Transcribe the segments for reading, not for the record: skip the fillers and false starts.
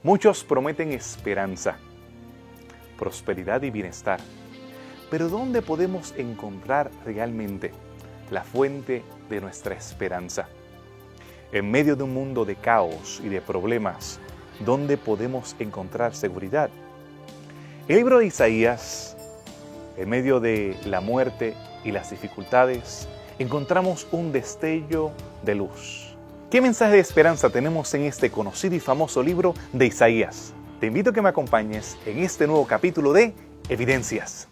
Muchos prometen esperanza, prosperidad y bienestar. Pero ¿dónde podemos encontrar realmente la fuente de nuestra esperanza? En medio de un mundo de caos y de problemas, ¿dónde podemos encontrar seguridad? El libro de Isaías, en medio de la muerte y las dificultades, encontramos un destello de luz. ¿Qué mensaje de esperanza tenemos en este conocido y famoso libro de Isaías? Te invito a que me acompañes en este nuevo capítulo de Evidencias.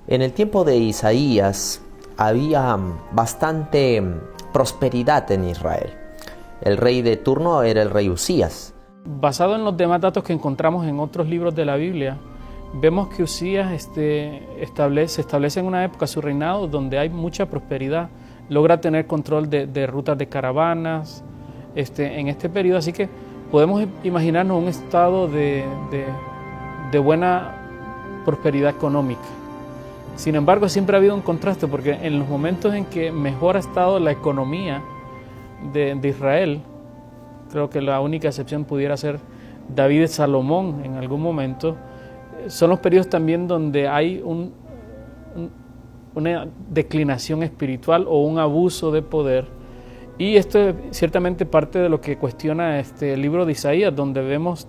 En el tiempo de Isaías había bastante prosperidad en Israel. El rey de turno era el rey Usías. Basado en los demás datos que encontramos en otros libros de la Biblia, vemos que Usías se establece en una época su reinado donde hay mucha prosperidad. Logra tener control de rutas de caravanas en este periodo, así que podemos imaginarnos un estado de buena prosperidad económica. Sin embargo, siempre ha habido un contraste, porque en los momentos en que mejor ha estado la economía de Israel, creo que la única excepción pudiera ser David y Salomón en algún momento, son los periodos también donde hay una declinación espiritual o un abuso de poder. Y esto es ciertamente parte de lo que cuestiona el libro de Isaías, donde vemos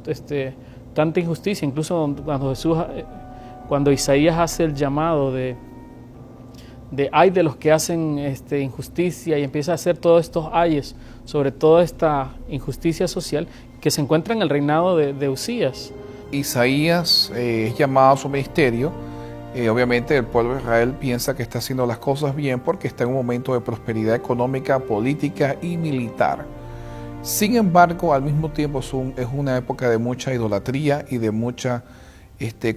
tanta injusticia, incluso cuando Isaías hace el llamado de ay de los que hacen injusticia, y empieza a hacer todos estos ayes sobre toda esta injusticia social que se encuentra en el reinado de Usías. Isaías es llamado a su ministerio. Obviamente el pueblo de Israel piensa que está haciendo las cosas bien porque está en un momento de prosperidad económica, política y militar. Sin embargo, al mismo tiempo es una época de mucha idolatría y de mucha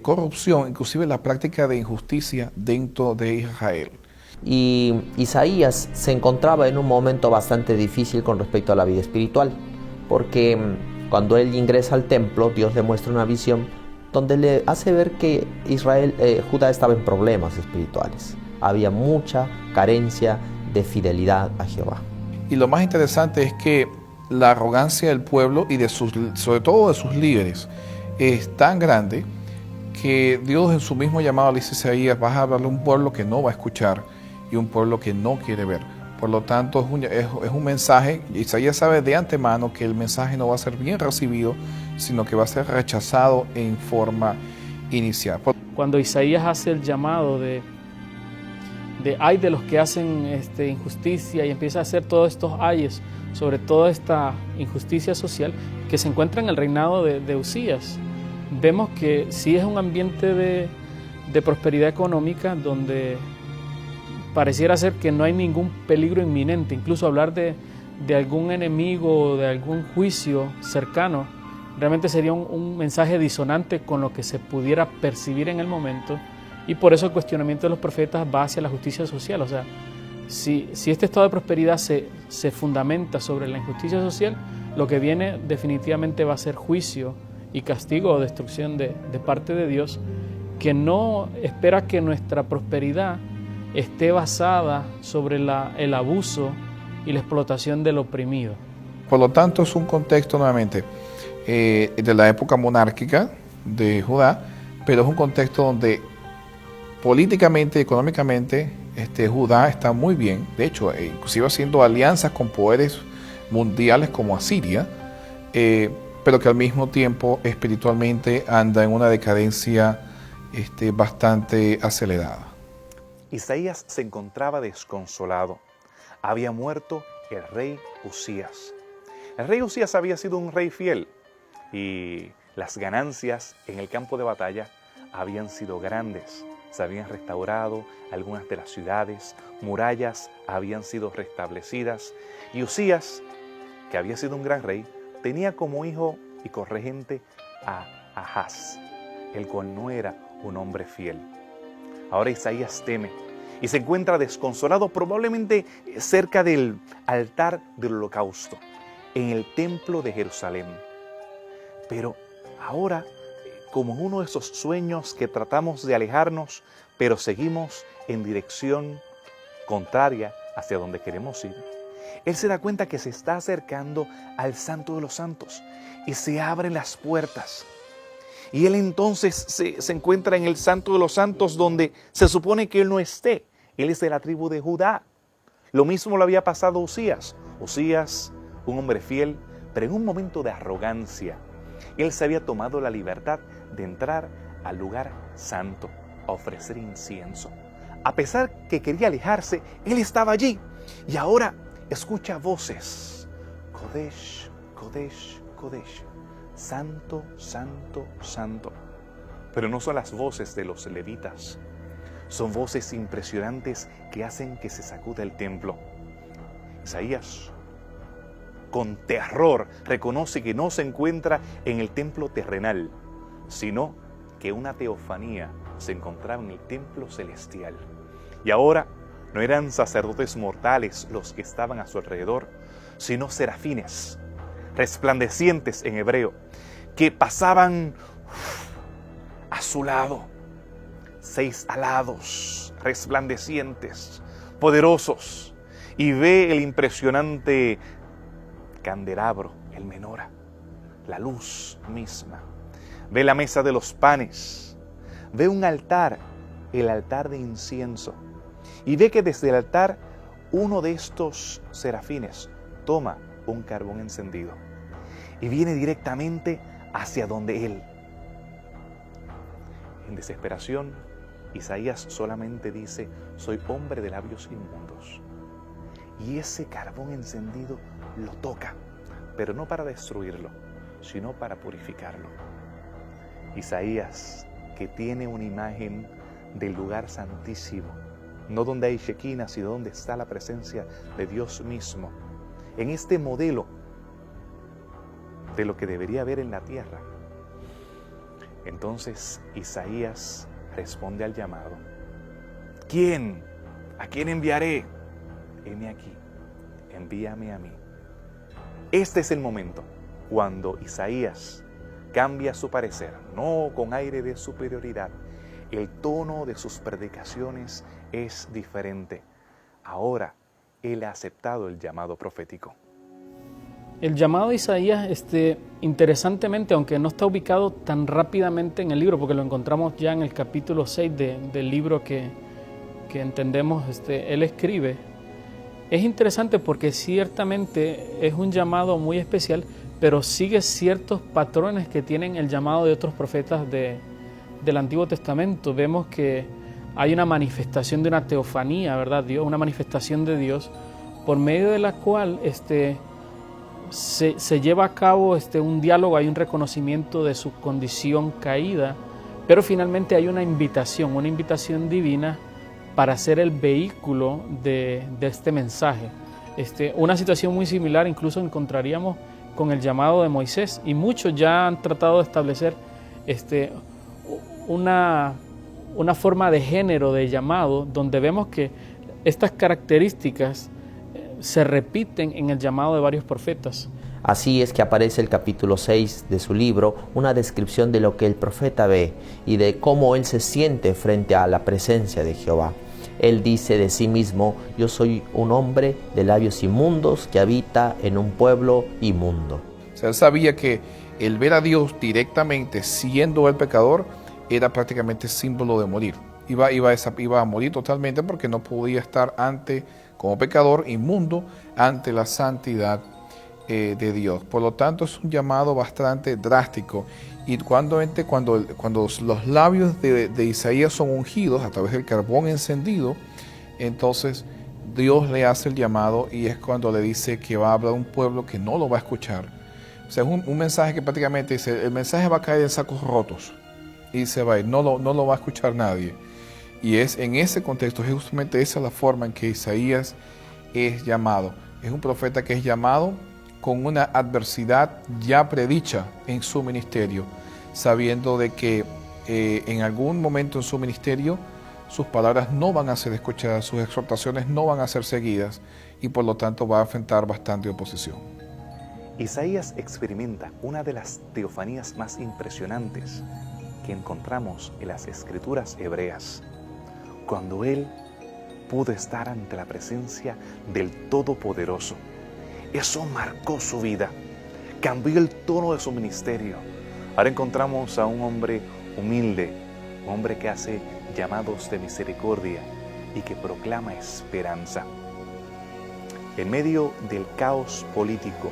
corrupción, inclusive la práctica de injusticia dentro de Israel. Y Isaías se encontraba en un momento bastante difícil con respecto a la vida espiritual, porque cuando él ingresa al templo, Dios le muestra una visión donde le hace ver que Judá estaba en problemas espirituales. Había mucha carencia de fidelidad a Jehová. Y lo más interesante es que la arrogancia del pueblo y sobre todo de sus líderes es tan grande que Dios en su mismo llamado le dice a Isaías: vas a hablarle a un pueblo que no va a escuchar y un pueblo que no quiere ver. Por lo tanto, es un mensaje. Isaías sabe de antemano que el mensaje no va a ser bien recibido, sino que va a ser rechazado en forma inicial. Cuando Isaías hace el llamado de ay de los que hacen injusticia, y empieza a hacer todos estos ayes sobre toda esta injusticia social que se encuentra en el reinado de Usías, vemos que sí es un ambiente de prosperidad económica donde pareciera ser que no hay ningún peligro inminente. Incluso hablar de algún enemigo o de algún juicio cercano realmente sería un mensaje disonante con lo que se pudiera percibir en el momento, y por eso el cuestionamiento de los profetas va hacia la justicia social. O sea, si este estado de prosperidad se fundamenta sobre la injusticia social, lo que viene definitivamente va a ser juicio y castigo o destrucción de parte de Dios, que no espera que nuestra prosperidad esté basada sobre el abuso y la explotación del oprimido. Por lo tanto, es un contexto nuevamente de la época monárquica de Judá, pero es un contexto donde políticamente y económicamente Judá está muy bien. De hecho, inclusive haciendo alianzas con poderes mundiales como Asiria, pero que al mismo tiempo espiritualmente anda en una decadencia bastante acelerada. Isaías se encontraba desconsolado. Había muerto el rey Usías. El rey Usías había sido un rey fiel y las ganancias en el campo de batalla habían sido grandes. Se habían restaurado algunas de las ciudades, murallas habían sido restablecidas, y Usías, que había sido un gran rey, tenía como hijo y corregente a Ahaz. el cual no era un hombre fiel. Ahora Isaías teme y se encuentra desconsolado, probablemente cerca del altar del holocausto, en el templo de Jerusalén. Pero ahora, como en uno de esos sueños que tratamos de alejarnos, pero seguimos en dirección contraria hacia donde queremos ir, él se da cuenta que se está acercando al Santo de los Santos y se abren las puertas. Y él entonces se encuentra en el Santo de los Santos, donde se supone que él no esté. Él es de la tribu de Judá. Lo mismo le había pasado a Usías. Usías, un hombre fiel, pero en un momento de arrogancia, él se había tomado la libertad de entrar al lugar santo a ofrecer incienso. A pesar que quería alejarse, él estaba allí. Y ahora escucha voces. Kodesh, Kodesh, Kodesh. Santo, santo, santo. Pero no son las voces de los levitas. Son voces impresionantes que hacen que se sacude el templo. Isaías, con terror, reconoce que no se encuentra en el templo terrenal, sino que una teofanía se encontraba en el templo celestial. Y ahora no eran sacerdotes mortales los que estaban a su alrededor, sino serafines, resplandecientes en hebreo, que pasaban a su lado, 6 alados, resplandecientes, poderosos, y ve el impresionante candelabro, el menora, la luz misma. Ve la mesa de los panes, ve un altar, el altar de incienso, y ve que desde el altar uno de estos serafines toma un carbón encendido y viene directamente hacia donde él. En desesperación, Isaías solamente dice: soy hombre de labios inmundos. Y ese carbón encendido lo toca, pero no para destruirlo, sino para purificarlo. Isaías, que tiene una imagen del lugar santísimo, no donde hay Shekinah, sino donde está la presencia de Dios mismo, en este modelo de lo que debería haber en la tierra. Entonces Isaías responde al llamado. ¿Quién? ¿A quién enviaré? Heme aquí, envíame a mí. Este es el momento cuando Isaías cambia su parecer, no con aire de superioridad. El tono de sus predicaciones es diferente. Ahora él ha aceptado el llamado profético. El llamado de Isaías, interesantemente, aunque no está ubicado tan rápidamente en el libro, porque lo encontramos ya en el capítulo 6 del libro que entendemos, él escribe, es interesante porque ciertamente es un llamado muy especial, pero sigue ciertos patrones que tienen el llamado de otros profetas del Antiguo Testamento. Vemos que hay una manifestación de una teofanía, ¿verdad? Una manifestación de Dios, por medio de la cual se lleva a cabo un diálogo, hay un reconocimiento de su condición caída, pero finalmente hay una invitación divina para ser el vehículo de este mensaje. Una situación muy similar incluso encontraríamos con el llamado de Moisés, y muchos ya han tratado de establecer una forma de género de llamado, donde vemos que estas características se repiten en el llamado de varios profetas. Así es que aparece el capítulo 6 de su libro, una descripción de lo que el profeta ve y de cómo él se siente frente a la presencia de Jehová. Él dice de sí mismo: yo soy un hombre de labios inmundos que habita en un pueblo inmundo. O sea, él sabía que el ver a Dios directamente siendo el pecador era prácticamente símbolo de morir. Iba a morir totalmente, porque no podía estar como pecador inmundo ante la santidad de Dios. Por lo tanto, es un llamado bastante drástico. Y cuando los labios de Isaías son ungidos a través del carbón encendido, entonces Dios le hace el llamado, y es cuando le dice que va a hablar un pueblo que no lo va a escuchar. O sea, es un mensaje que prácticamente dice: el mensaje va a caer en sacos rotos y se va a ir, no lo va a escuchar nadie. Y es en ese contexto, justamente esa es la forma en que Isaías es llamado. Es un profeta que es llamado con una adversidad ya predicha en su ministerio, sabiendo de que en algún momento en su ministerio sus palabras no van a ser escuchadas, sus exhortaciones no van a ser seguidas y por lo tanto va a enfrentar bastante oposición. Isaías experimenta una de las teofanías más impresionantes que encontramos en las escrituras hebreas, cuando él pudo estar ante la presencia del Todopoderoso. Eso marcó su vida, cambió el tono de su ministerio. Ahora encontramos a un hombre humilde, un hombre que hace llamados de misericordia y que proclama esperanza. En medio del caos político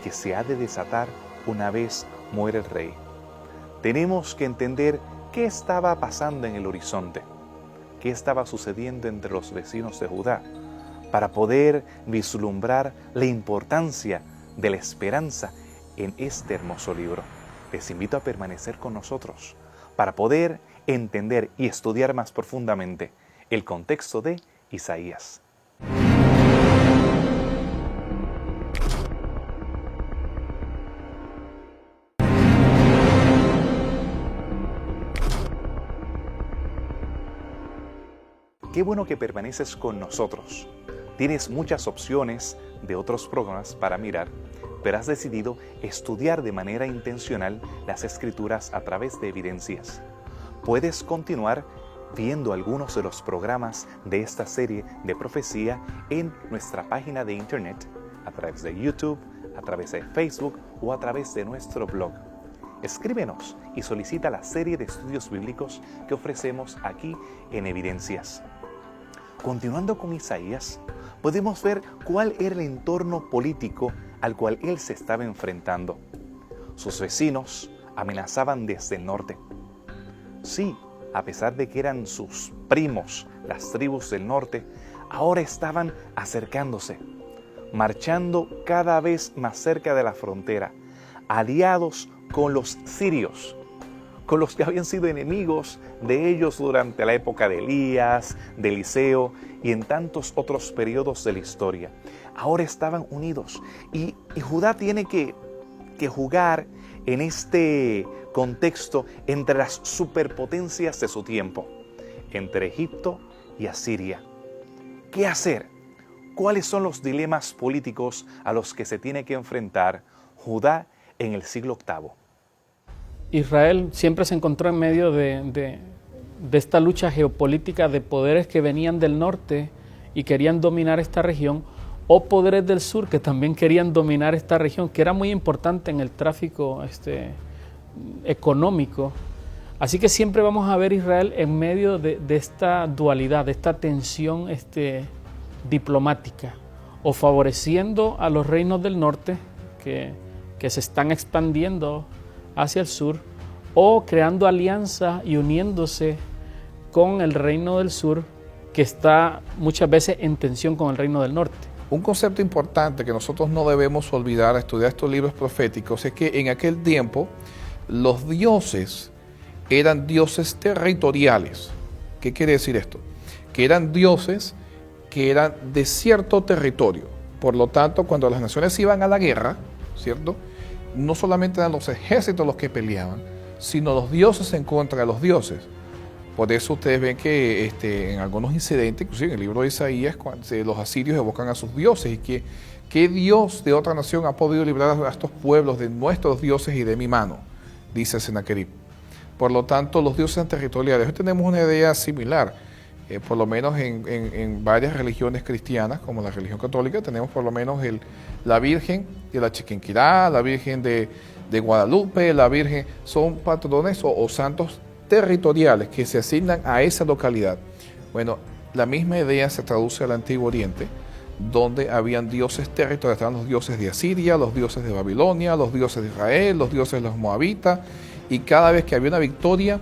que se ha de desatar una vez muere el rey, tenemos que entender qué estaba pasando en el horizonte, qué estaba sucediendo entre los vecinos de Judá, para poder vislumbrar la importancia de la esperanza en este hermoso libro. Les invito a permanecer con nosotros para poder entender y estudiar más profundamente el contexto de Isaías. Qué bueno que permaneces con nosotros. Tienes muchas opciones de otros programas para mirar, pero has decidido estudiar de manera intencional las Escrituras a través de evidencias. Puedes continuar viendo algunos de los programas de esta serie de profecía en nuestra página de internet, a través de YouTube, a través de Facebook o a través de nuestro blog. Escríbenos y solicita la serie de estudios bíblicos que ofrecemos aquí en Evidencias. Continuando con Isaías, podemos ver cuál era el entorno político al cual él se estaba enfrentando. Sus vecinos amenazaban desde el norte. Sí, a pesar de que eran sus primos, las tribus del norte, ahora estaban acercándose, marchando cada vez más cerca de la frontera, aliados con los sirios, con los que habían sido enemigos de ellos durante la época de Elías, de Eliseo y en tantos otros periodos de la historia. Ahora estaban unidos y Judá tiene que jugar en este contexto entre las superpotencias de su tiempo, entre Egipto y Asiria. ¿Qué hacer? ¿Cuáles son los dilemas políticos a los que se tiene que enfrentar Judá en el siglo VIII? Israel siempre se encontró en medio de esta lucha geopolítica de poderes que venían del norte y querían dominar esta región, o poderes del sur que también querían dominar esta región, que era muy importante en el tráfico económico. Así que siempre vamos a ver Israel en medio de esta dualidad, de esta tensión diplomática, o favoreciendo a los reinos del norte que se están expandiendo hacia el sur, o creando alianzas y uniéndose con el reino del sur, que está muchas veces en tensión con el reino del norte. Un concepto importante que nosotros no debemos olvidar al estudiar estos libros proféticos es que en aquel tiempo los dioses eran dioses territoriales. ¿Qué quiere decir esto? Que eran dioses que eran de cierto territorio. Por lo tanto, cuando las naciones iban a la guerra, ¿cierto?, no solamente eran los ejércitos los que peleaban, sino los dioses en contra de los dioses. Por eso ustedes ven que en algunos incidentes, inclusive en el libro de Isaías, los asirios evocan a sus dioses y que ¿qué dios de otra nación ha podido librar a estos pueblos de nuestros dioses y de mi mano?, dice Sennacherib. Por lo tanto, los dioses eran territoriales. Hoy tenemos una idea similar. Por lo menos en varias religiones cristianas, como la religión católica, tenemos por lo menos la Virgen de la Chiquinquirá, la Virgen de Guadalupe, la Virgen, son patrones o santos territoriales que se asignan a esa localidad. Bueno, la misma idea se traduce al Antiguo Oriente, donde habían dioses territoriales, estaban los dioses de Asiria, los dioses de Babilonia, los dioses de Israel, los dioses de los moabitas, y cada vez que había una victoria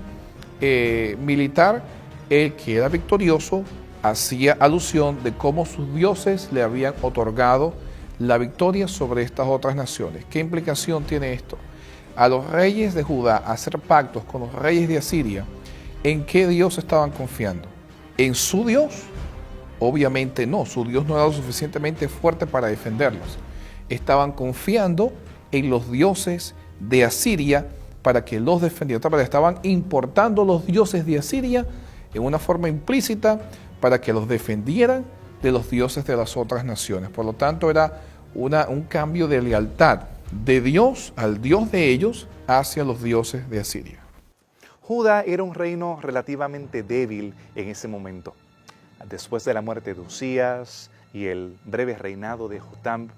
militar, el que era victorioso hacía alusión de cómo sus dioses le habían otorgado la victoria sobre estas otras naciones. ¿Qué implicación tiene esto? A los reyes de Judá hacer pactos con los reyes de Asiria, ¿en qué Dios estaban confiando? ¿En su Dios? Obviamente no, su Dios no era lo suficientemente fuerte para defenderlos. Estaban confiando en los dioses de Asiria, para que los defendiera. Estaban importando los dioses de Asiria en una forma implícita para que los defendieran de los dioses de las otras naciones. Por lo tanto, era un cambio de lealtad de Dios al Dios de ellos hacia los dioses de Asiria. Judá era un reino relativamente débil en ese momento. Después de la muerte de Usías y el breve reinado de Jotam,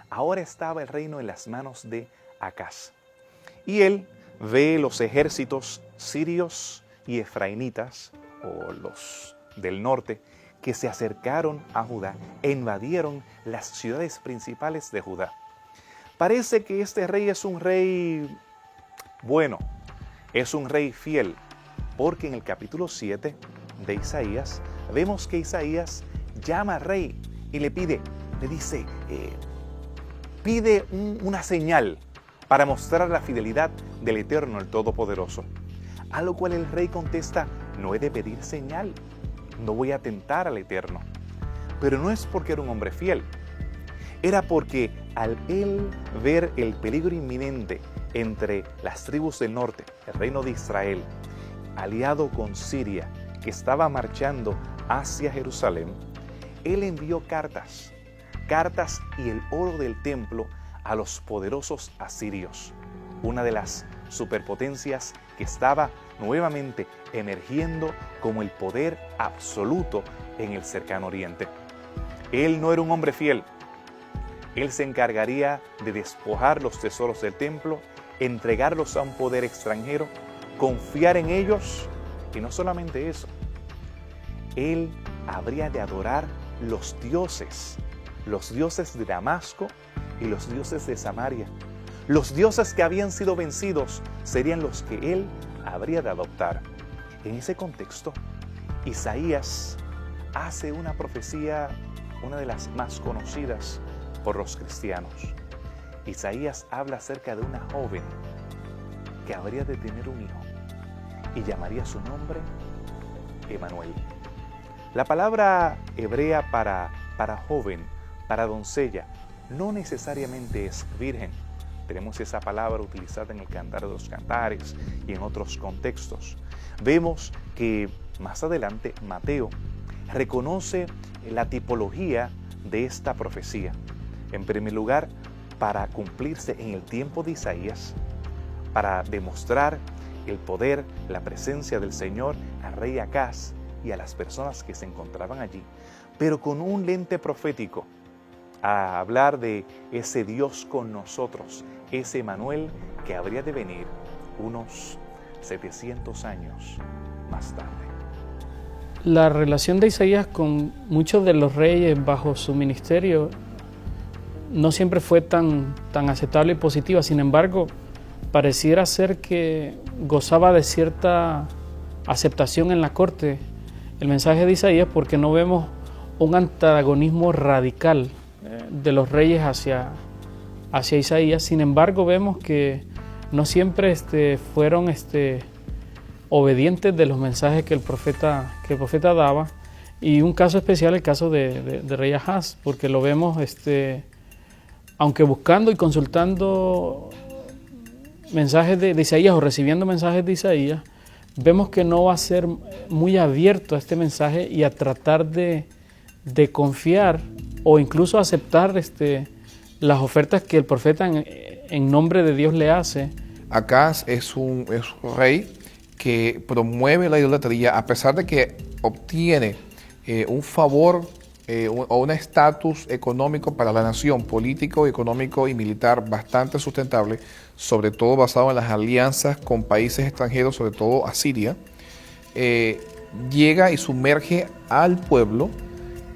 ahora estaba el reino en las manos de Acaz. Y él ve los ejércitos sirios y efraimitas, o los del norte, que se acercaron a Judá e invadieron las ciudades principales de Judá. Parece que este rey es un rey bueno, es un rey fiel, porque en el capítulo 7 de Isaías vemos que Isaías llama al rey y le dice, pide una señal para mostrar la fidelidad del Eterno, el Todopoderoso. A lo cual el rey contesta, no he de pedir señal, no voy a tentar al Eterno. Pero no es porque era un hombre fiel, era porque al él ver el peligro inminente entre las tribus del norte, el reino de Israel, aliado con Siria, que estaba marchando hacia Jerusalén, él envió cartas y el oro del templo a los poderosos asirios, una de las superpotencias que estaba nuevamente emergiendo como el poder absoluto en el cercano oriente. Él no era un hombre fiel. Él se encargaría de despojar los tesoros del templo, entregarlos a un poder extranjero, confiar en ellos, y no solamente eso, él habría de adorar los dioses de Damasco y los dioses de Samaria. Los dioses que habían sido vencidos serían los que él habría de adoptar. En ese contexto, Isaías hace una profecía, una de las más conocidas por los cristianos. Isaías habla acerca de una joven que habría de tener un hijo y llamaría su nombre Emanuel. La palabra hebrea para joven, para doncella, no necesariamente es virgen. Tenemos esa palabra utilizada en el Cantar de los Cantares y en otros contextos. Vemos que más adelante Mateo reconoce la tipología de esta profecía. En primer lugar, para cumplirse en el tiempo de Isaías, para demostrar el poder, la presencia del Señor al rey Acaz y a las personas que se encontraban allí, pero con un lente profético, a hablar de ese Dios con nosotros, ese Emanuel que habría de venir unos 700 años más tarde. La relación de Isaías con muchos de los reyes bajo su ministerio no siempre fue tan aceptable y positiva. Sin embargo, pareciera ser que gozaba de cierta aceptación en la corte el mensaje de Isaías, porque no vemos un antagonismo radical de los reyes hacia Isaías. Sin embargo, vemos que no siempre fueron obedientes de los mensajes que el profeta daba, y un caso especial, el caso de rey Ahaz, porque lo vemos aunque buscando y consultando mensajes de Isaías o recibiendo mensajes de Isaías, vemos que no va a ser muy abierto a este mensaje y a tratar de confiar o incluso aceptar las ofertas que el profeta en nombre de Dios le hace. Acaz es un rey que promueve la idolatría, a pesar de que obtiene un favor o un estatus económico para la nación, político, económico y militar bastante sustentable, sobre todo basado en las alianzas con países extranjeros, sobre todo Asiria. Llega y sumerge al pueblo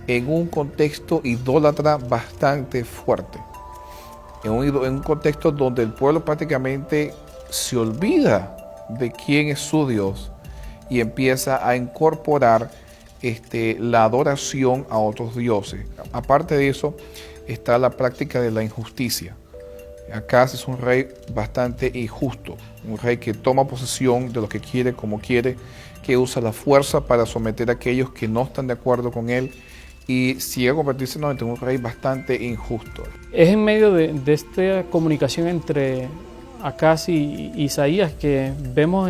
en un contexto idólatra bastante fuerte, en un contexto donde el pueblo prácticamente se olvida de quién es su Dios y empieza a incorporar la adoración a otros dioses. Aparte de eso, está la práctica de la injusticia. Acaz es un rey bastante injusto, un rey que toma posesión de lo que quiere, como quiere, que usa la fuerza para someter a aquellos que no están de acuerdo con él, y llega a convertirse en un rey bastante injusto. Es en medio de esta comunicación entre Acaz y Isaías, que vemos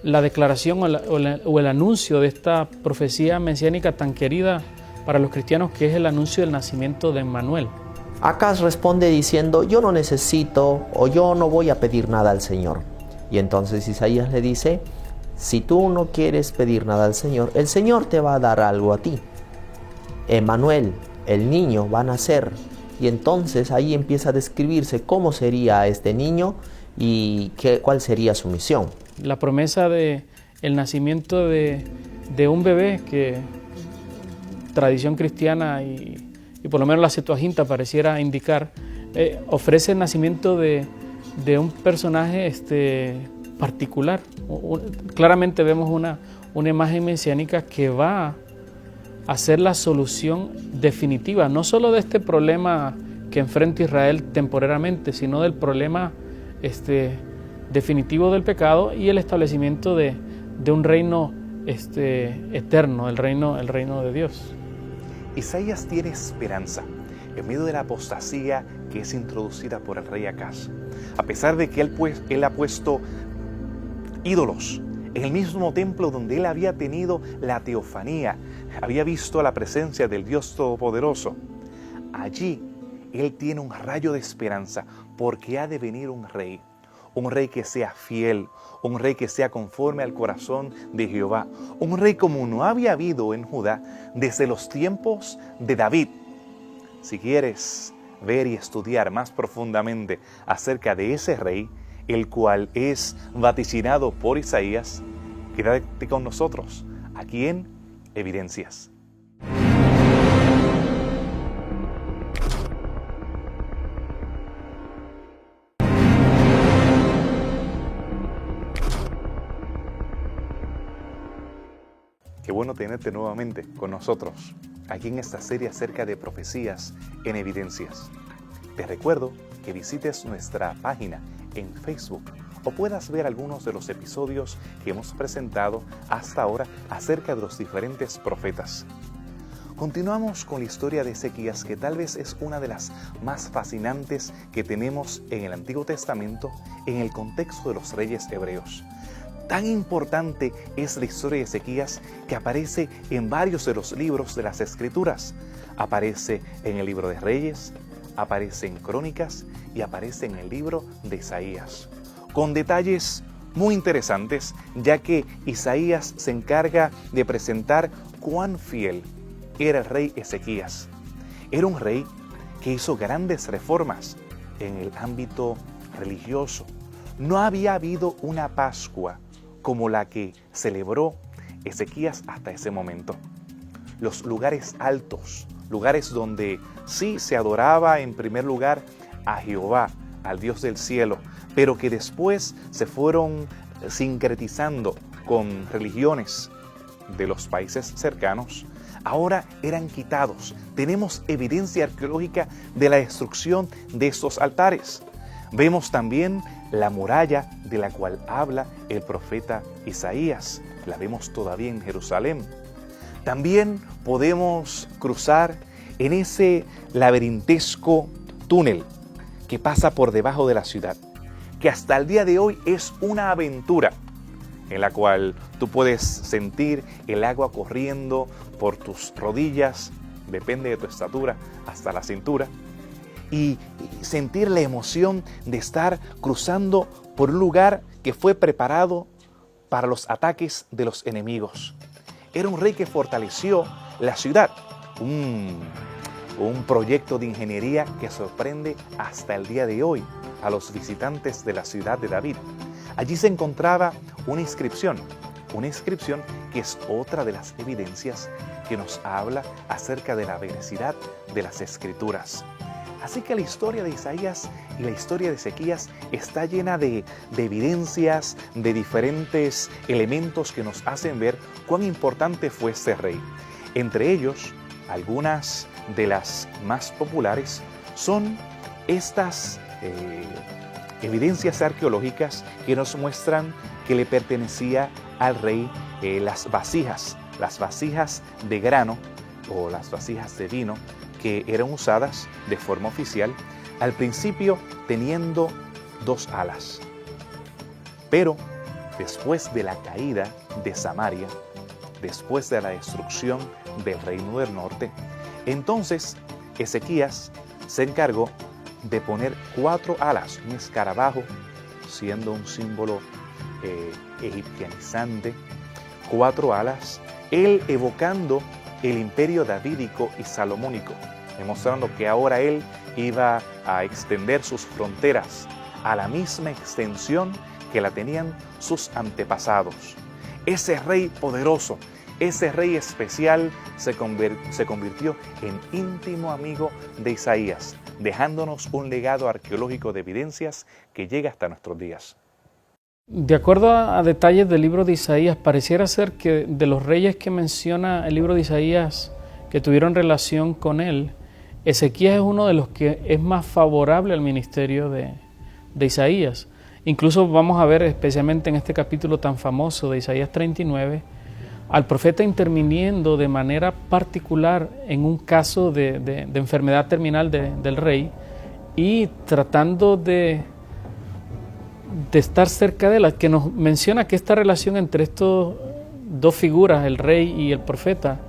la declaración o el anuncio de esta profecía mesiánica tan querida para los cristianos, que es el anuncio del nacimiento de Emmanuel. Acaz responde diciendo, yo no necesito o yo no voy a pedir nada al Señor. Y entonces Isaías le dice, si tú no quieres pedir nada al Señor, el Señor te va a dar algo a ti. Emmanuel, el niño, va a nacer. Y entonces ahí empieza a describirse cómo sería este niño y cuál sería su misión. La promesa de el nacimiento de un bebé, que tradición cristiana y por lo menos la Septuaginta pareciera indicar, ofrece el nacimiento de un personaje particular. Claramente vemos una imagen mesiánica que va a ser la solución definitiva, no solo de este problema que enfrenta Israel temporariamente, sino del problema definitivo del pecado y el establecimiento de un reino eterno, el reino de Dios. Isaías tiene esperanza en medio de la apostasía que es introducida por el rey Acaz. A pesar de que él ha puesto ídolos en el mismo templo donde él había tenido la teofanía, había visto la presencia del Dios Todopoderoso, allí él tiene un rayo de esperanza porque ha de venir un rey que sea fiel, un rey que sea conforme al corazón de Jehová, un rey como no había habido en Judá desde los tiempos de David. Si quieres ver y estudiar más profundamente acerca de ese rey, el cual es vaticinado por Isaías, quédate con nosotros aquí en Evidencias. Qué bueno tenerte nuevamente con nosotros, aquí en esta serie acerca de profecías en Evidencias. Te recuerdo que visites nuestra página en Facebook o puedas ver algunos de los episodios que hemos presentado hasta ahora acerca de los diferentes profetas. Continuamos con la historia de Ezequías, que tal vez es una de las más fascinantes que tenemos en el Antiguo Testamento en el contexto de los reyes hebreos. Tan importante es la historia de Ezequías que aparece en varios de los libros de las Escrituras. Aparece en el libro de Reyes, aparece en Crónicas y aparece en el libro de Isaías. Con detalles muy interesantes, ya que Isaías se encarga de presentar cuán fiel era el rey Ezequías. Era un rey que hizo grandes reformas en el ámbito religioso. No había habido una Pascua como la que celebró Ezequías hasta ese momento. Los lugares altos, lugares donde sí se adoraba en primer lugar a Jehová, al Dios del cielo, pero que después se fueron sincretizando con religiones de los países cercanos, ahora eran quitados. Tenemos evidencia arqueológica de la destrucción de estos altares. Vemos también la muralla de la cual habla el profeta Isaías. La vemos todavía en Jerusalén. También podemos cruzar en ese laberintesco túnel que pasa por debajo de la ciudad, que hasta el día de hoy es una aventura en la cual tú puedes sentir el agua corriendo por tus rodillas, depende de tu estatura, hasta la cintura, y sentir la emoción de estar cruzando por un lugar que fue preparado para los ataques de los enemigos. Era un rey que fortaleció la ciudad, un proyecto de ingeniería que sorprende hasta el día de hoy a los visitantes de la ciudad de David. Allí se encontraba una inscripción que es otra de las evidencias que nos habla acerca de la veracidad de las Escrituras. Así que la historia de Isaías y la historia de Ezequías está llena de evidencias, de diferentes elementos que nos hacen ver cuán importante fue este rey. Entre ellos, algunas de las más populares son estas evidencias arqueológicas que nos muestran que le pertenecía al rey las vasijas de grano o las vasijas de vino que eran usadas de forma oficial, al principio teniendo 2 alas. Pero después de la caída de Samaria, después de la destrucción del reino del norte, entonces Ezequías se encargó de poner 4 alas, un escarabajo, siendo un símbolo egipcianizante, 4 alas, él evocando el imperio davídico y salomónico, demostrando que ahora él iba a extender sus fronteras a la misma extensión que la tenían sus antepasados. Ese rey poderoso, ese rey especial se convirtió en íntimo amigo de Isaías, dejándonos un legado arqueológico de evidencias que llega hasta nuestros días. De acuerdo a detalles del libro de Isaías, pareciera ser que de los reyes que menciona el libro de Isaías que tuvieron relación con él, Ezequías es uno de los que es más favorable al ministerio de Isaías. Incluso vamos a ver, especialmente en este capítulo tan famoso de Isaías 39, al profeta interviniendo de manera particular en un caso de enfermedad terminal del rey y tratando de estar cerca de él, que nos menciona que esta relación entre estos dos figuras, el rey y el profeta,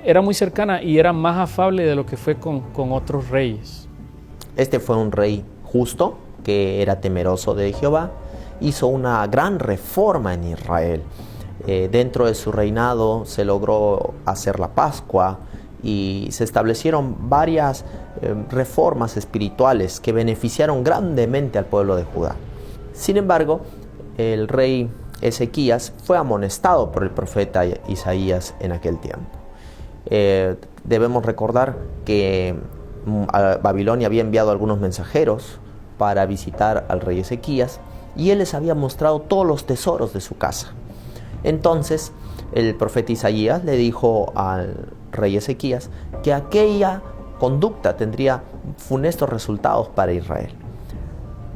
era muy cercana y era más afable de lo que fue con otros reyes. Este fue un rey justo, que era temeroso de Jehová, hizo una gran reforma en Israel. Dentro de su reinado se logró hacer la Pascua y se establecieron varias reformas espirituales que beneficiaron grandemente al pueblo de Judá. Sin embargo, el rey Ezequías fue amonestado por el profeta Isaías en aquel tiempo. Debemos recordar que Babilonia había enviado algunos mensajeros para visitar al rey Ezequías y él les había mostrado todos los tesoros de su casa. Entonces el profeta Isaías le dijo al rey Ezequías que aquella conducta tendría funestos resultados para Israel.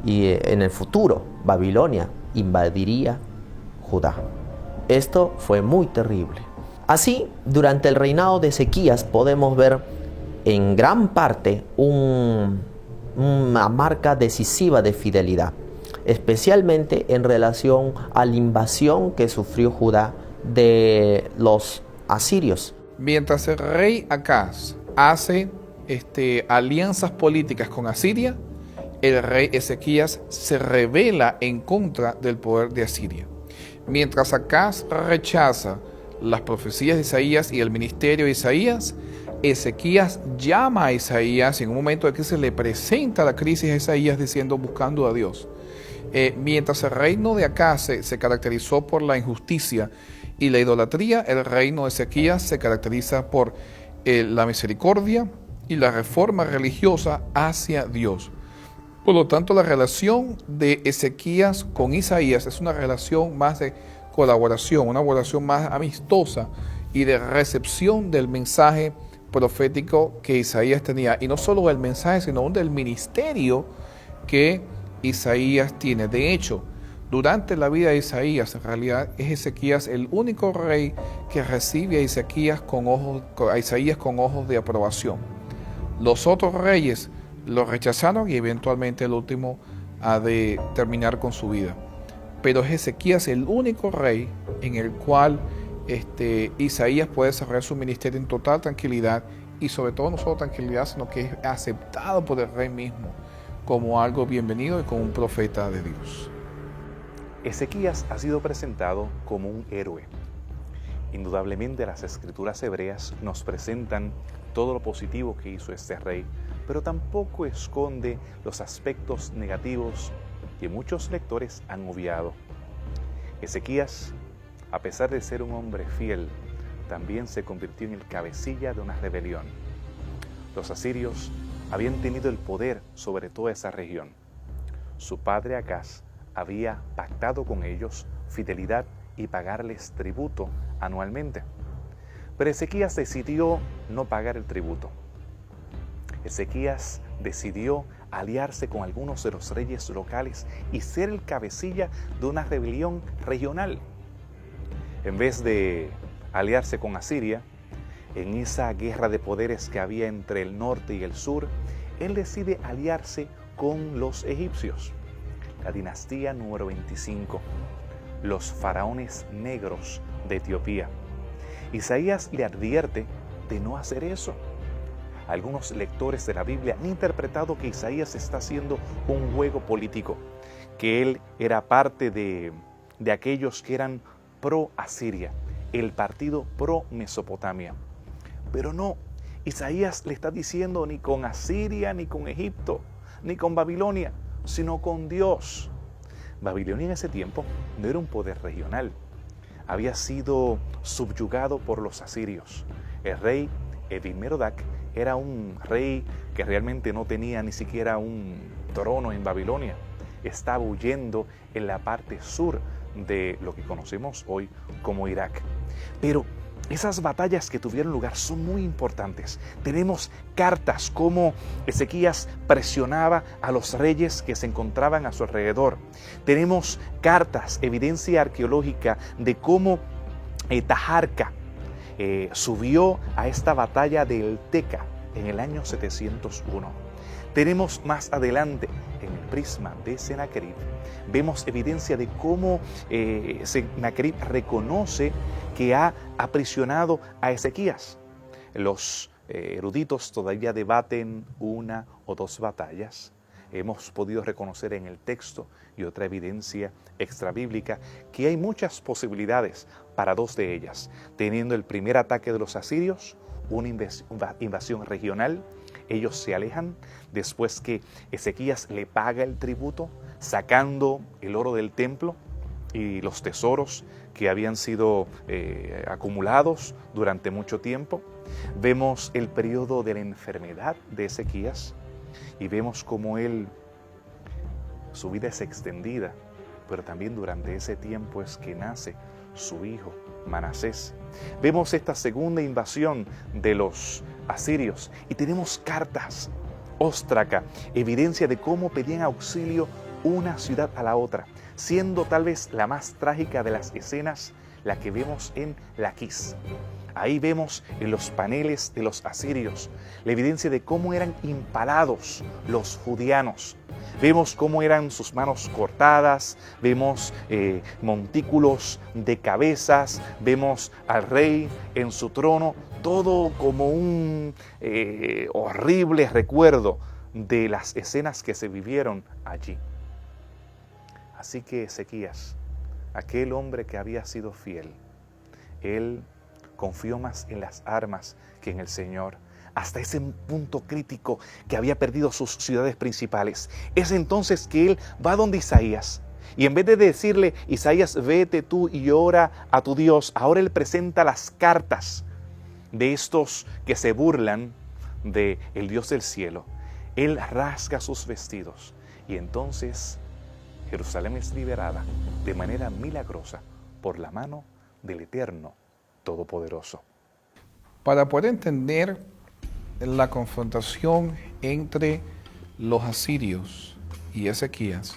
Y en el futuro Babilonia invadiría Judá. Esto fue muy terrible. Así, durante el reinado de Ezequías podemos ver en gran parte una marca decisiva de fidelidad, especialmente en relación a la invasión que sufrió Judá de los asirios. Mientras el rey Acaz hace alianzas políticas con Asiria, el rey Ezequías se rebela en contra del poder de Asiria. Mientras Acaz rechaza las profecías de Isaías y el ministerio de Isaías, Ezequías llama a Isaías y en un momento de que se le presenta la crisis a Isaías diciendo, buscando a Dios. Mientras el reino de Acaz se caracterizó por la injusticia y la idolatría, el reino de Ezequías se caracteriza por la misericordia y la reforma religiosa hacia Dios. Por lo tanto, la relación de Ezequías con Isaías es una relación más de colaboración, una relación más amistosa y de recepción del mensaje profético que Isaías tenía. Y no solo del mensaje, sino del ministerio que Isaías tiene. De hecho, durante la vida de Isaías, en realidad es Ezequías el único rey que recibe a Isaías con ojos de aprobación. Los otros reyes lo rechazaron y eventualmente el último ha de terminar con su vida. Pero es Ezequías el único rey en el cual Isaías puede desarrollar su ministerio en total tranquilidad y sobre todo no solo tranquilidad, sino que es aceptado por el rey mismo como algo bienvenido y como un profeta de Dios. Ezequías ha sido presentado como un héroe. Indudablemente las escrituras hebreas nos presentan todo lo positivo que hizo este rey, pero tampoco esconde los aspectos negativos que muchos lectores han obviado. Ezequías, a pesar de ser un hombre fiel, también se convirtió en el cabecilla de una rebelión. Los asirios habían tenido el poder sobre toda esa región. Su padre Acaz había pactado con ellos fidelidad y pagarles tributo anualmente. Pero Ezequías decidió no pagar el tributo. Ezequías decidió aliarse con algunos de los reyes locales y ser el cabecilla de una rebelión regional. En vez de aliarse con Asiria, en esa guerra de poderes que había entre el norte y el sur, él decide aliarse con los egipcios. la dinastía número 25, los faraones negros de Etiopía. Isaías le advierte de no hacer eso. Algunos lectores de la Biblia han interpretado que Isaías está haciendo un juego político, que él era parte de aquellos que eran pro-Asiria, el partido pro-Mesopotamia. Pero no, Isaías le está diciendo ni con Asiria, ni con Egipto, ni con Babilonia, sino con Dios. Babilonia en ese tiempo no era un poder regional, había sido subyugado por los asirios. El rey Evil-Merodach era un rey que realmente no tenía ni siquiera un trono en Babilonia. Estaba huyendo en la parte sur de lo que conocemos hoy como Irak. Pero esas batallas que tuvieron lugar son muy importantes. Tenemos cartas como Ezequías presionaba a los reyes que se encontraban a su alrededor. Tenemos cartas, evidencia arqueológica de cómo Taharka subió a esta batalla de El Teca en el año 701. Tenemos más adelante, en el prisma de Sennacherib, vemos evidencia de cómo Sennacherib reconoce que ha aprisionado a Ezequías. Los eruditos todavía debaten una o dos batallas. Hemos podido reconocer en el texto y otra evidencia extrabíblica que hay muchas posibilidades para dos de ellas, teniendo el primer ataque de los asirios, una invasión regional. Ellos se alejan después que Ezequías le paga el tributo, sacando el oro del templo y los tesoros que habían sido acumulados durante mucho tiempo. Vemos el periodo de la enfermedad de Ezequías y vemos cómo su vida es extendida, pero también durante ese tiempo es que nace su hijo Manasés. Vemos esta segunda invasión de los asirios y tenemos cartas, óstraca, evidencia de cómo pedían auxilio una ciudad a la otra, siendo tal vez la más trágica de las escenas la que vemos en Laquis. Ahí vemos en los paneles de los asirios la evidencia de cómo eran impalados los judianos. Vemos cómo eran sus manos cortadas, vemos montículos de cabezas, vemos al rey en su trono, todo como un horrible recuerdo de las escenas que se vivieron allí. Así que Ezequías, aquel hombre que había sido fiel, él confió más en las armas que en el Señor, hasta ese punto crítico que había perdido sus ciudades principales. Es entonces que él va donde Isaías, y en vez de decirle, Isaías, vete tú y ora a tu Dios, ahora él presenta las cartas de estos que se burlan del Dios del cielo. Él rasga sus vestidos, y entonces Jerusalén es liberada de manera milagrosa por la mano del Eterno Todopoderoso. Para poder entender la confrontación entre los asirios y Ezequías,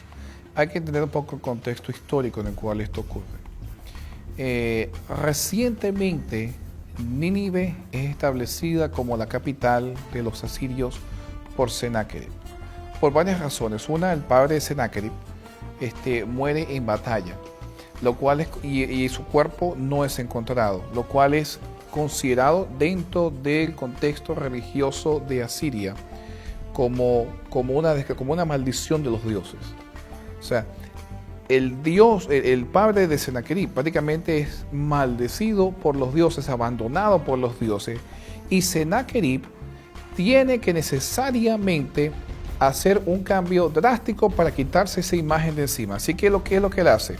hay que entender un poco el contexto histórico en el cual esto ocurre. Recientemente, Nínive es establecida como la capital de los asirios por Sennacherib, por varias razones. Una, el padre de Sennacherib muere en batalla, lo cual y su cuerpo no es encontrado, lo cual es considerado dentro del contexto religioso de Asiria como una maldición de los dioses. O sea, el padre de Sennacherib prácticamente es maldecido por los dioses, abandonado por los dioses, y Sennacherib tiene que necesariamente hacer un cambio drástico para quitarse esa imagen de encima. Así que ¿qué es lo que él hace?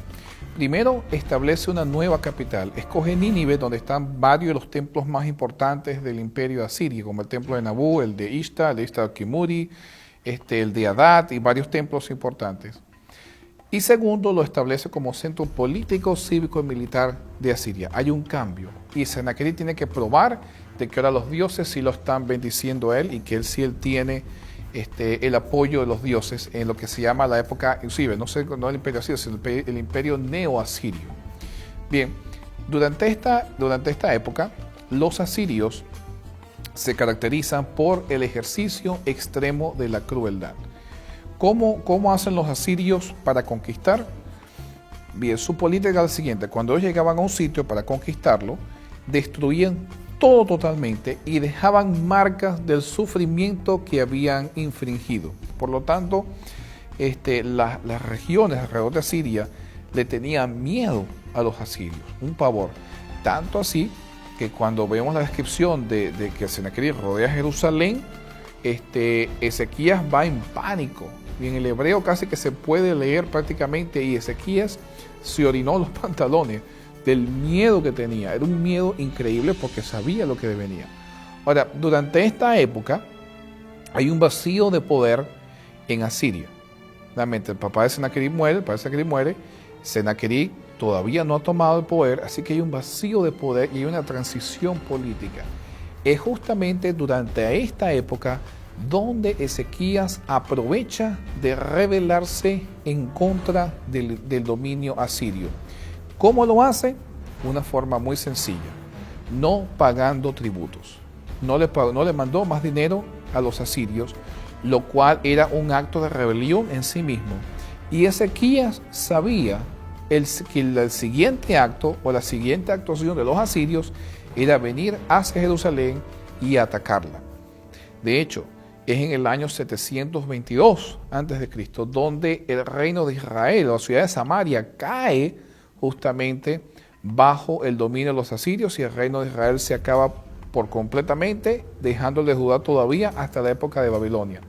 Primero establece una nueva capital, escoge Nínive, donde están varios de los templos más importantes del imperio asirio, como el templo de Nabú, el de Ishtar, el de Ishtar-Kimuri, el de Adad y varios templos importantes. Y segundo, lo establece como centro político, cívico y militar de Asiria. Hay un cambio y Sennacherib tiene que probar de que ahora los dioses sí lo están bendiciendo a él y que él tiene el apoyo de los dioses en lo que se llama la época, inclusive, no el imperio asirio, sino el imperio neo-asirio. Bien, durante esta época, los asirios se caracterizan por el ejercicio extremo de la crueldad. ¿Cómo hacen los asirios para conquistar? Bien, su política era la siguiente: cuando ellos llegaban a un sitio para conquistarlo, destruían todo totalmente y dejaban marcas del sufrimiento que habían infringido. Por lo tanto, las regiones alrededor de Asiria le tenían miedo a los asirios, un pavor. Tanto así que cuando vemos la descripción de que Sennacherib rodea Jerusalén, Ezequías va en pánico. Y en el hebreo casi que se puede leer prácticamente, y Ezequías se orinó los pantalones del miedo que tenía. Era un miedo increíble porque sabía lo que venía. Ahora, durante esta época hay un vacío de poder en Asiria. Realmente el papá de Sennacherib muere, Sennacherib todavía no ha tomado el poder, así que hay un vacío de poder y hay una transición política. Es justamente durante esta época donde Ezequías aprovecha de rebelarse en contra del dominio asirio. ¿Cómo lo hace? Una forma muy sencilla: no pagando tributos. No le mandó más dinero a los asirios, lo cual era un acto de rebelión en sí mismo. Y Ezequías sabía que el siguiente acto o la siguiente actuación de los asirios era venir hacia Jerusalén y atacarla. De hecho, es en el año 722 a.C. donde el reino de Israel, la ciudad de Samaria, cae justamente bajo el dominio de los asirios, y el reino de Israel se acaba por completamente, dejando de Judá todavía hasta la época de Babilonia.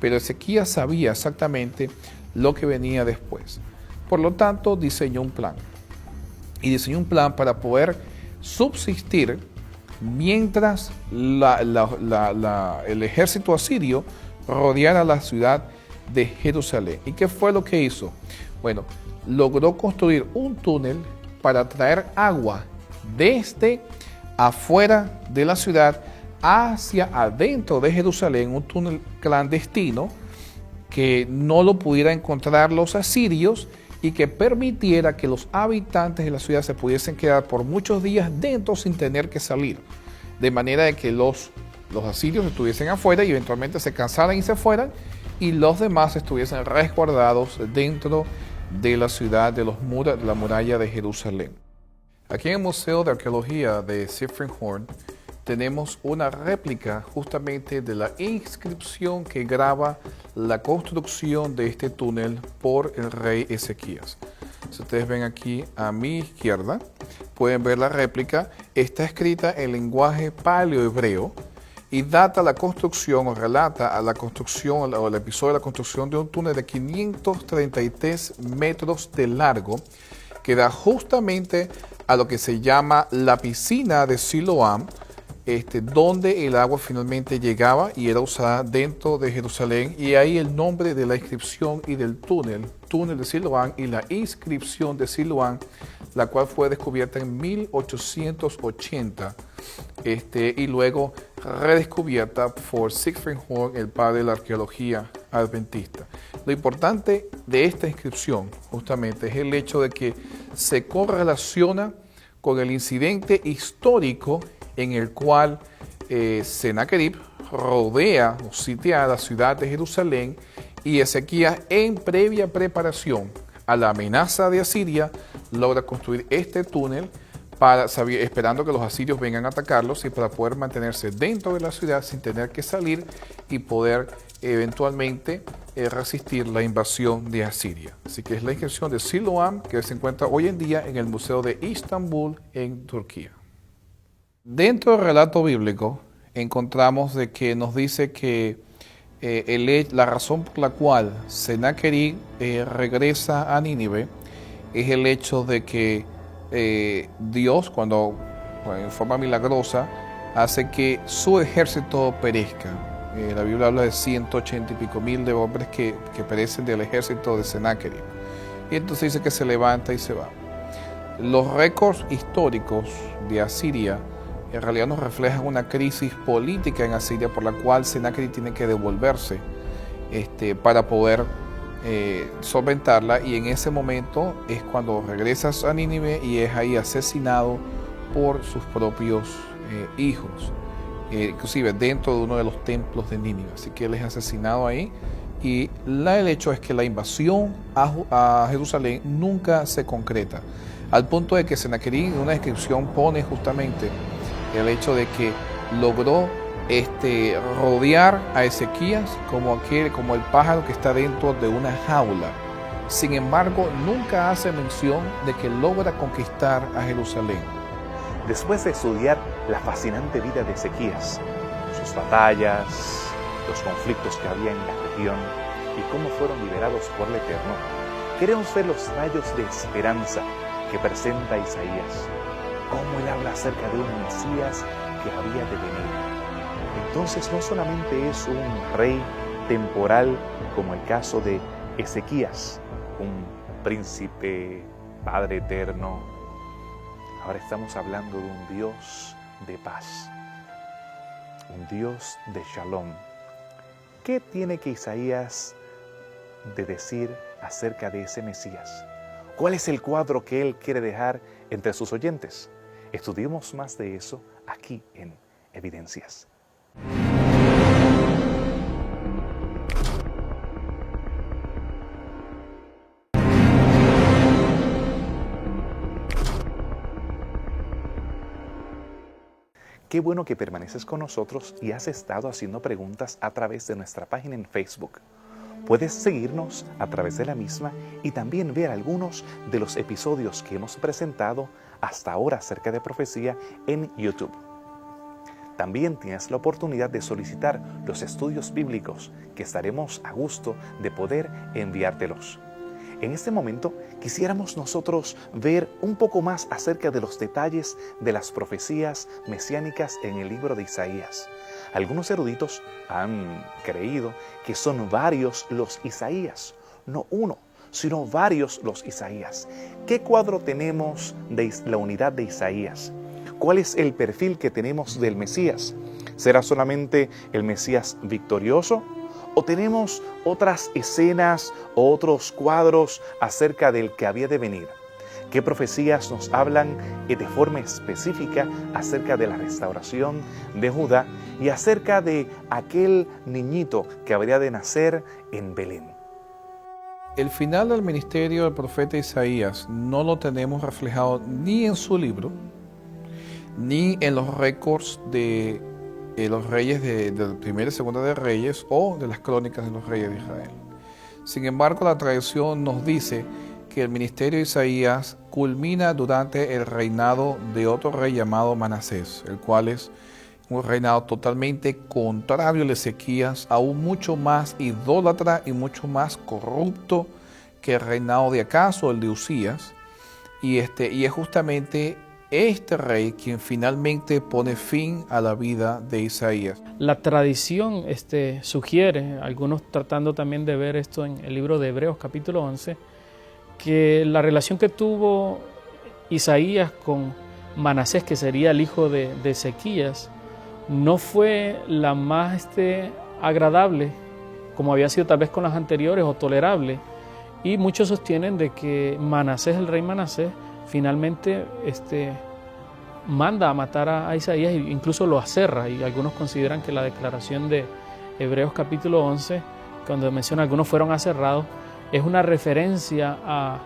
Pero Ezequías sabía exactamente lo que venía después. Por lo tanto, diseñó un plan. Y diseñó un plan para poder subsistir mientras el ejército asirio rodeara la ciudad de Jerusalén. ¿Y qué fue lo que hizo? Bueno, logró construir un túnel para traer agua desde afuera de la ciudad hacia adentro de Jerusalén, un túnel clandestino que no lo pudieran encontrar los asirios y que permitiera que los habitantes de la ciudad se pudiesen quedar por muchos días dentro sin tener que salir, de manera de que los asirios estuviesen afuera y eventualmente se cansaran y se fueran, y los demás estuviesen resguardados dentro de la ciudad, de la muralla de Jerusalén. Aquí en el Museo de Arqueología de Sifringhorn tenemos una réplica justamente de la inscripción que graba la construcción de este túnel por el rey Ezequías. Si ustedes ven aquí a mi izquierda, pueden ver la réplica. Está escrita en lenguaje paleohebreo y data la construcción o relata a la construcción o el episodio de la construcción de un túnel de 533 metros de largo que da justamente a lo que se llama la piscina de Siloam, donde el agua finalmente llegaba y era usada dentro de Jerusalén, y ahí el nombre de la inscripción y del túnel de Siloam, y la inscripción de Siloam, la cual fue descubierta en 1880 y luego redescubierta por Sifringhorn, el padre de la arqueología adventista. Lo importante de esta inscripción justamente es el hecho de que se correlaciona con el incidente histórico en el cual Sennacherib rodea o sitia la ciudad de Jerusalén, y Ezequías, en previa preparación a la amenaza de Asiria, logra construir este túnel esperando que los asirios vengan a atacarlos y para poder mantenerse dentro de la ciudad sin tener que salir y poder eventualmente resistir la invasión de Asiria. Así que es la inscripción de Siloam, que se encuentra hoy en día en el Museo de Istambul en Turquía. Dentro del relato bíblico encontramos de que nos dice que la razón por la cual Sennacherib regresa a Nínive es el hecho de que Dios, cuando en forma milagrosa, hace que su ejército perezca. La Biblia habla de 180 y pico mil de hombres que perecen del ejército de Sennacherib. Y entonces dice que se levanta y se va. Los récords históricos de Asiria en realidad nos reflejan una crisis política en Asiria por la cual Sennacherib tiene que devolverse para poder solventarla, y en ese momento es cuando regresa a Nínive y es ahí asesinado por sus propios hijos, inclusive dentro de uno de los templos de Nínive. Así que él es asesinado ahí Y el hecho es que la invasión a Jerusalén nunca se concreta, al punto de que Senaquerib en una descripción pone justamente el hecho de que logró rodear a Ezequías como el pájaro que está dentro de una jaula. Sin embargo, nunca hace mención de que logra conquistar a Jerusalén. Después de estudiar la fascinante vida de Ezequías, sus batallas, los conflictos que había en la región y cómo fueron liberados por el Eterno, queremos ver los rayos de esperanza que presenta Isaías, cómo él habla acerca de un Mesías que había de venir. Entonces no solamente es un rey temporal como el caso de Ezequías, un príncipe, Padre eterno. Ahora estamos hablando de un Dios de paz, un Dios de Shalom. ¿Qué tiene que Isaías de decir acerca de ese Mesías? ¿Cuál es el cuadro que él quiere dejar entre sus oyentes? Estudiemos más de eso aquí en Evidencias. Qué bueno que permaneces con nosotros y has estado haciendo preguntas a través de nuestra página en Facebook. Puedes seguirnos a través de la misma y también ver algunos de los episodios que hemos presentado hasta ahora acerca de profecía en YouTube. También tienes la oportunidad de solicitar los estudios bíblicos que estaremos a gusto de poder enviártelos. En este momento quisiéramos nosotros ver un poco más acerca de los detalles de las profecías mesiánicas en el libro de Isaías. Algunos eruditos han creído que son varios los Isaías, no uno, sino varios los Isaías. ¿Qué cuadro tenemos de la unidad de Isaías? ¿Cuál es el perfil que tenemos del Mesías? ¿Será solamente el Mesías victorioso? ¿O tenemos otras escenas o otros cuadros acerca del que había de venir? ¿Qué profecías nos hablan de forma específica acerca de la restauración de Judá y acerca de aquel niñito que habría de nacer en Belén? El final del ministerio del profeta Isaías no lo tenemos reflejado ni en su libro, ni en los récords de los reyes de Primera y Segunda de Reyes o de las crónicas de los reyes de Israel. Sin embargo, la tradición nos dice que el ministerio de Isaías culmina durante el reinado de otro rey llamado Manasés, el cual es un reinado totalmente contrario al Ezequías, aún mucho más idólatra y mucho más corrupto que el reinado de Acaz o el de Usías, y es justamente este rey quien finalmente pone fin a la vida de Isaías. La tradición sugiere, algunos tratando también de ver esto en el libro de Hebreos capítulo 11, que la relación que tuvo Isaías con Manasés, que sería el hijo de Ezequías, no fue la más agradable, como había sido tal vez con las anteriores, o tolerable. Y muchos sostienen de que Manasés, el rey Manasés, finalmente manda a matar a Isaías e incluso lo aserra, y algunos consideran que la declaración de Hebreos capítulo 11, cuando menciona algunos fueron aserrados, es una referencia a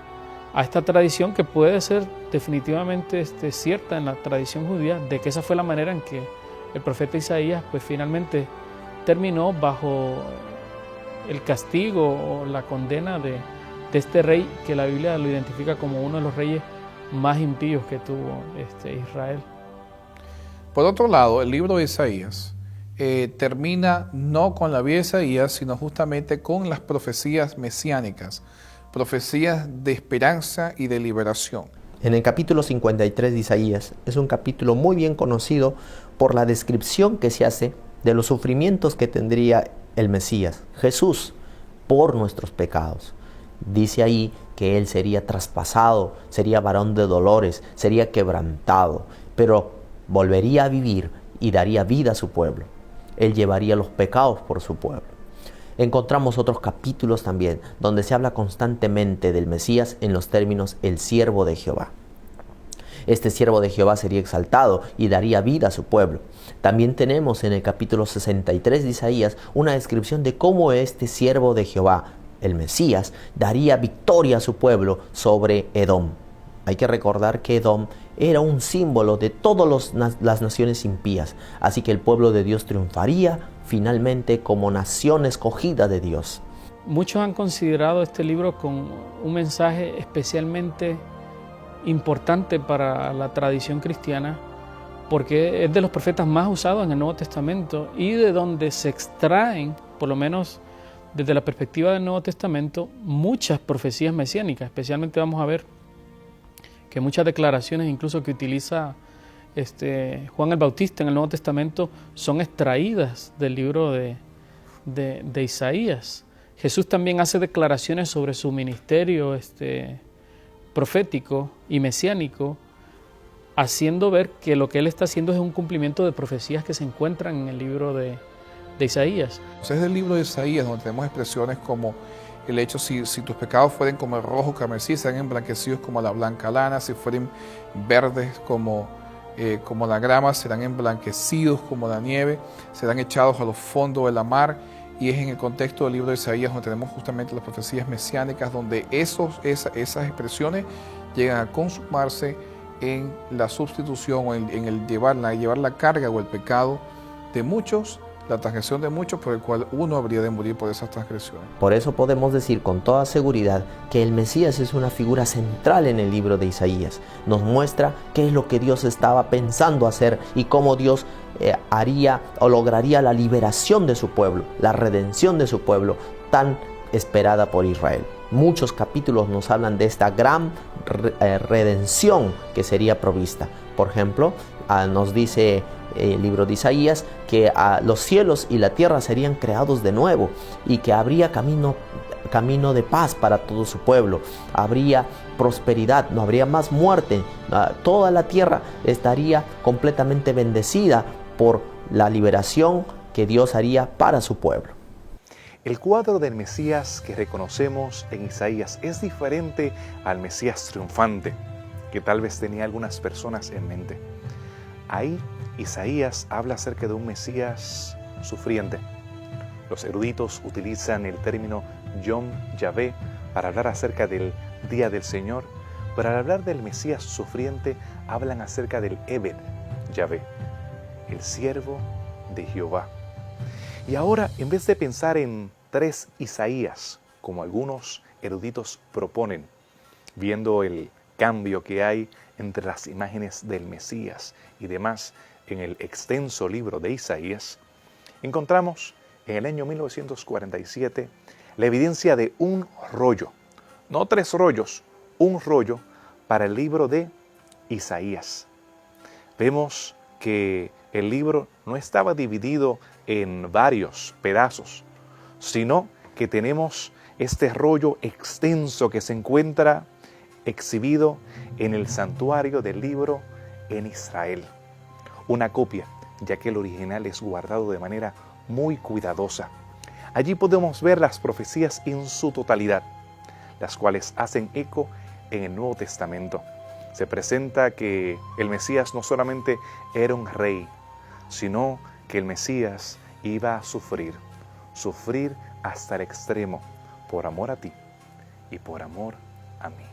esta tradición que puede ser definitivamente cierta en la tradición judía, de que esa fue la manera en que el profeta Isaías pues finalmente terminó bajo el castigo o la condena de este rey, que la Biblia lo identifica como uno de los reyes más impíos que tuvo Israel. Por otro lado, el libro de Isaías termina no con la vida de Isaías, sino justamente con las profecías mesiánicas, profecías de esperanza y de liberación. En el capítulo 53 de Isaías es un capítulo muy bien conocido por la descripción que se hace de los sufrimientos que tendría el Mesías, Jesús, por nuestros pecados. Dice ahí que Él sería traspasado, sería varón de dolores, sería quebrantado, pero volvería a vivir y daría vida a su pueblo. Él llevaría los pecados por su pueblo. Encontramos otros capítulos también donde se habla constantemente del Mesías en los términos el siervo de Jehová. Este siervo de Jehová sería exaltado y daría vida a su pueblo. También tenemos en el capítulo 63 de Isaías una descripción de cómo este siervo de Jehová, el Mesías, daría victoria a su pueblo sobre Edom. Hay que recordar que Edom era un símbolo de todas las naciones impías, así que el pueblo de Dios triunfaría finalmente como nación escogida de Dios. Muchos han considerado este libro con un mensaje especialmente importante para la tradición cristiana, porque es de los profetas más usados en el Nuevo Testamento y de donde se extraen, por lo menos desde la perspectiva del Nuevo Testamento, muchas profecías mesiánicas. Especialmente vamos a ver que muchas declaraciones incluso que utiliza Juan el Bautista en el Nuevo Testamento son extraídas del libro de Isaías. Jesús también hace declaraciones sobre su ministerio profético y mesiánico, haciendo ver que lo que él está haciendo es un cumplimiento de profecías que se encuentran en el libro de Isaías. Es del libro de Isaías donde tenemos expresiones como el hecho, si tus pecados fueren como el rojo carmesí, serán emblanquecidos como la blanca lana; si fueren verdes como la grama, serán emblanquecidos como la nieve; serán echados a los fondos de la mar. Y es en el contexto del libro de Isaías donde tenemos justamente las profecías mesiánicas, donde esas expresiones llegan a consumarse en la sustitución o en el llevar la carga o el pecado de muchos, la transgresión de muchos, por el cual uno habría de morir por esas transgresiones. Por eso podemos decir con toda seguridad que el Mesías es una figura central en el libro de Isaías. Nos muestra qué es lo que Dios estaba pensando hacer y cómo Dios haría o lograría la liberación de su pueblo, la redención de su pueblo tan esperada por Israel. Muchos capítulos nos hablan de esta gran redención que sería provista. Por ejemplo, nos dice el libro de Isaías que los cielos y la tierra serían creados de nuevo y que habría camino de paz para todo su pueblo, habría prosperidad, no habría más muerte, toda la tierra estaría completamente bendecida por la liberación que Dios haría para su pueblo. El cuadro del Mesías que reconocemos en Isaías es diferente al Mesías triunfante que tal vez tenía algunas personas en mente. Ahí Isaías habla acerca de un Mesías sufriente. Los eruditos utilizan el término Yom Yahvé para hablar acerca del día del Señor, pero al hablar del Mesías sufriente hablan acerca del Eved Yahvé, el siervo de Jehová. Y ahora, en vez de pensar en 3 Isaías, como algunos eruditos proponen, viendo el cambio que hay entre las imágenes del Mesías y demás en el extenso libro de Isaías, encontramos en el año 1947 la evidencia de un rollo, no 3 rollos, un rollo para el libro de Isaías. Vemos que el libro no estaba dividido en varios pedazos, sino que tenemos este rollo extenso que se encuentra exhibido en el santuario del libro en Israel. Una copia, ya que el original es guardado de manera muy cuidadosa. Allí podemos ver las profecías en su totalidad, las cuales hacen eco en el Nuevo Testamento. Se presenta que el Mesías no solamente era un rey, sino que el Mesías iba a sufrir hasta el extremo, por amor a ti y por amor a mí.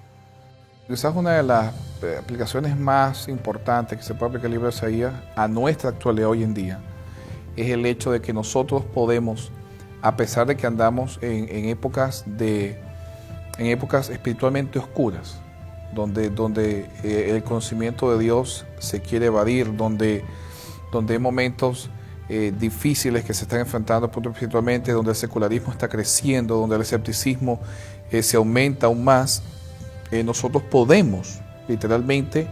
Quizás una de las aplicaciones más importantes que se puede aplicar el libro de Isaías a nuestra actualidad hoy en día es el hecho de que nosotros podemos, a pesar de que andamos en épocas espiritualmente oscuras, donde el conocimiento de Dios se quiere evadir, donde hay momentos difíciles que se están enfrentando espiritualmente, donde el secularismo está creciendo, donde el escepticismo se aumenta aún más, nosotros podemos literalmente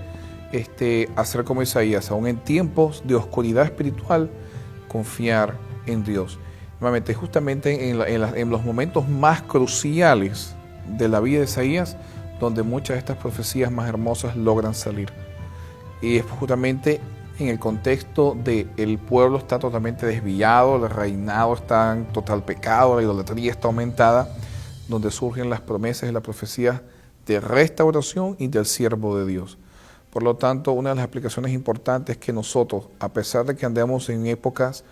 hacer como Isaías, aún en tiempos de oscuridad espiritual, confiar en Dios. Nuevamente, justamente en los momentos más cruciales de la vida de Isaías, donde muchas de estas profecías más hermosas logran salir. Y es justamente en el contexto de el pueblo está totalmente desviado, el reinado está en total pecado, la idolatría está aumentada, donde surgen las promesas y las profecías de restauración y del siervo de Dios. Por lo tanto, una de las aplicaciones importantes es que nosotros, a pesar de que andemos en épocas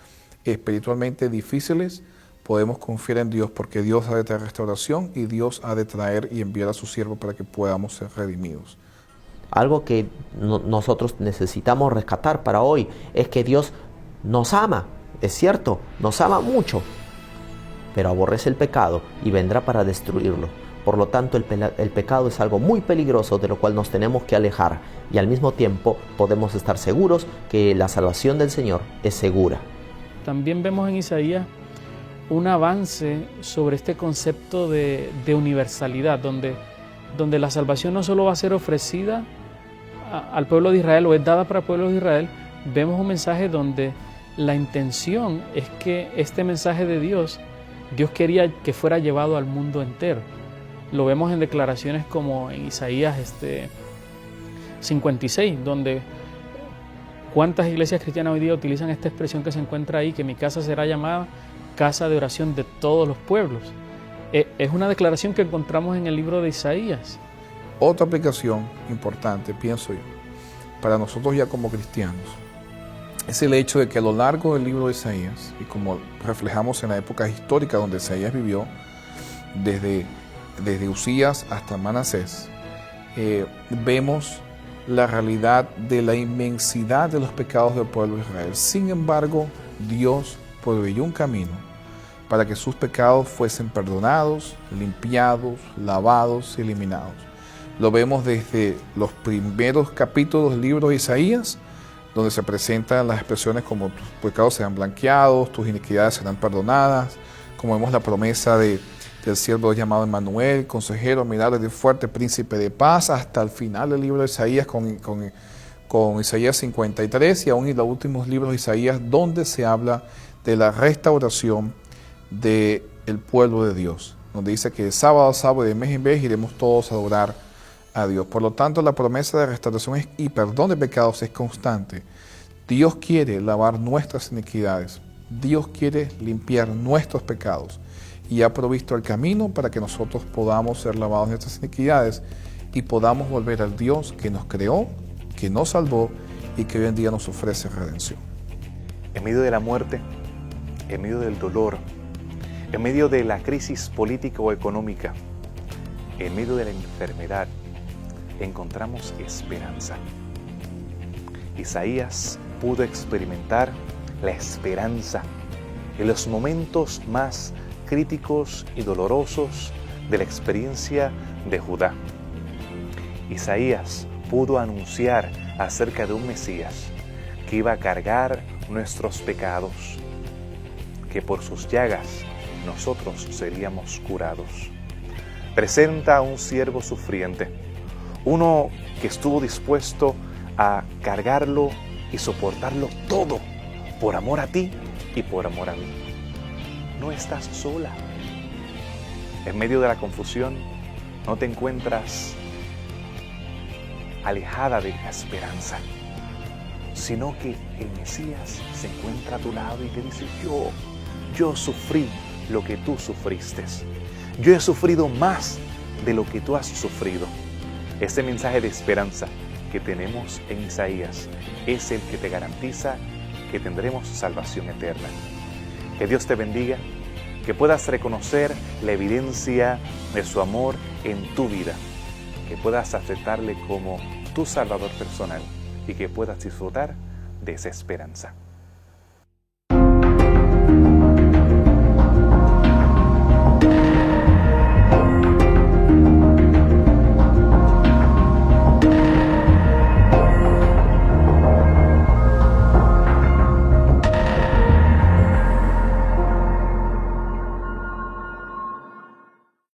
espiritualmente difíciles, podemos confiar en Dios porque Dios ha de traer restauración y Dios ha de traer y enviar a su siervo para que podamos ser redimidos. Algo que nosotros necesitamos rescatar para hoy es que Dios nos ama, es cierto, nos ama mucho, pero aborrece el pecado y vendrá para destruirlo. Por lo tanto, el pecado es algo muy peligroso de lo cual nos tenemos que alejar y al mismo tiempo podemos estar seguros que la salvación del Señor es segura. También vemos en Isaías un avance sobre este concepto de universalidad, donde la salvación no solo va a ser ofrecida al pueblo de Israel o es dada para el pueblo de Israel. Vemos un mensaje donde la intención es que este mensaje de Dios quería que fuera llevado al mundo entero. Lo vemos en declaraciones como en Isaías 56, donde cuántas iglesias cristianas hoy día utilizan esta expresión que se encuentra ahí, que mi casa será llamada casa de oración de todos los pueblos. Es una declaración que encontramos en el libro de Isaías. Otra aplicación importante, pienso yo, para nosotros ya como cristianos, es el hecho de que a lo largo del libro de Isaías, y como reflejamos en la época histórica donde Isaías vivió, desde Usías hasta Manasés, vemos la realidad de la inmensidad de los pecados del pueblo de Israel. Sin embargo, Dios proveyó un camino para que sus pecados fuesen perdonados, limpiados, lavados y eliminados. Lo vemos desde los primeros capítulos del libro de Isaías, donde se presentan las expresiones como tus pecados serán blanqueados, tus iniquidades serán perdonadas, como vemos la promesa del siervo llamado Emmanuel, consejero, admirable de fuerte, príncipe de paz, hasta el final del libro de Isaías con Isaías 53 y aún en los últimos libros de Isaías, donde se habla de la restauración del pueblo de Dios, donde dice que de sábado a sábado y de mes en mes iremos todos a adorar a Dios. Por lo tanto, la promesa de restauración y perdón de pecados es constante. Dios quiere lavar nuestras iniquidades, Dios quiere limpiar nuestros pecados y ha provisto el camino para que nosotros podamos ser lavados de nuestras iniquidades y podamos volver al Dios que nos creó, que nos salvó y que hoy en día nos ofrece redención. En medio de la muerte, en medio del dolor, en medio de la crisis política o económica, en medio de la enfermedad, encontramos esperanza. Isaías pudo experimentar la esperanza en los momentos más críticos y dolorosos de la experiencia de Judá. Isaías pudo anunciar acerca de un Mesías que iba a cargar nuestros pecados, que por sus llagas nosotros seríamos curados. Presenta a un siervo sufriente, uno que estuvo dispuesto a cargarlo y soportarlo todo por amor a ti y por amor a mí. No estás sola. En medio de la confusión, no te encuentras alejada de la esperanza, sino que el Mesías se encuentra a tu lado y te dice: yo sufrí lo que tú sufriste. Yo he sufrido más de lo que tú has sufrido. Ese mensaje de esperanza que tenemos en Isaías es el que te garantiza que tendremos salvación eterna. Que Dios te bendiga, que puedas reconocer la evidencia de su amor en tu vida, que puedas aceptarle como tu Salvador personal y que puedas disfrutar de esa esperanza.